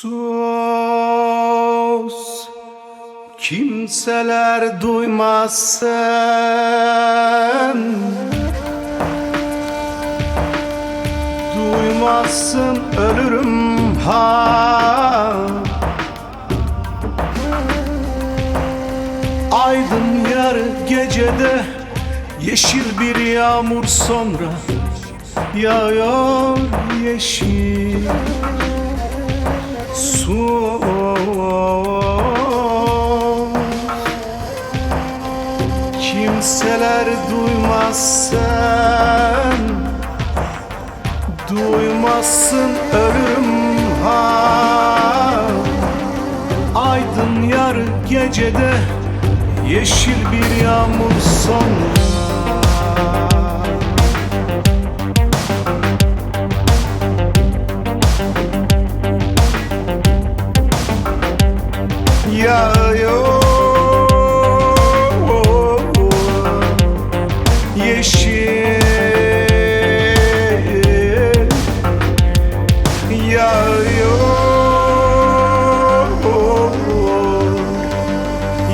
Sus, kimseler duymasın, duymasın ölürüm ha. Aydım yarı gecede, yeşil bir yağmur sonra yağıyor yeşil. Sus, kimseler duymasın, duymasın ölürüm ha. Aydın yarı gecede, yeşil bir yağmur sonra yağıyor yeşil, yağıyor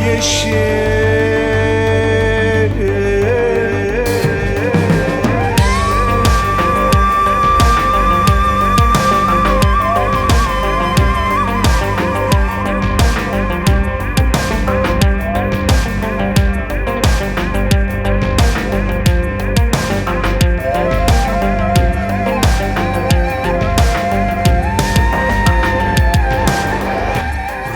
yeşil.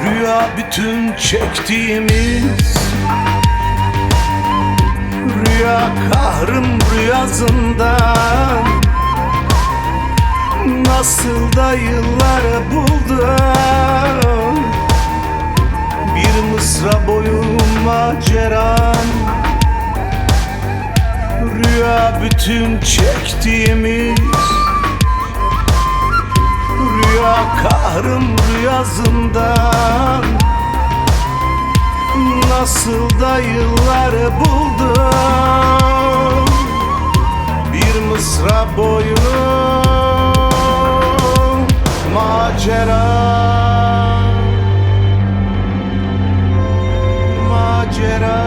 Rüya bütün çektigimiz, rüya kahrım rüyasından. Nasıl da yılları buldu, bir mısra boyu maceran. Rüya bütün çektigimiz, rüya kahrım rüyasından. Nasıl da yılları buldu, bir mısra boyu macera, macera,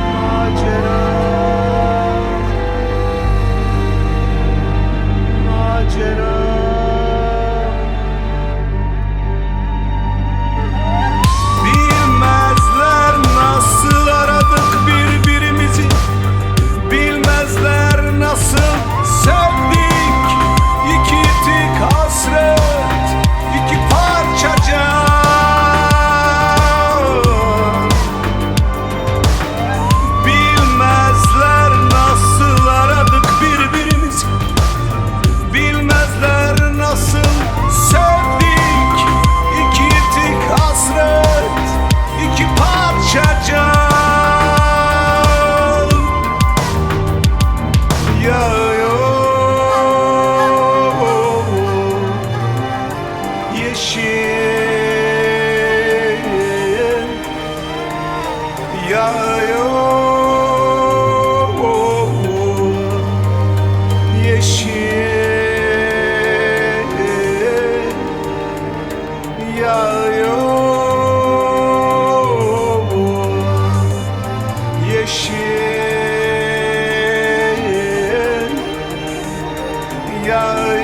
macera, macera. Bilmezler nasıl aradık birbirimizi, bilmezler nasıl sevdik. İki yitik hasret, iki parça can. Bilmezler nasıl aradık birbirimizi, bilmezler nasıl sevdik. İki yitik hasret, iki parça can. Yağıyor yeşil, yağıyor yeşil, yağıyor yeşil, yağıyor.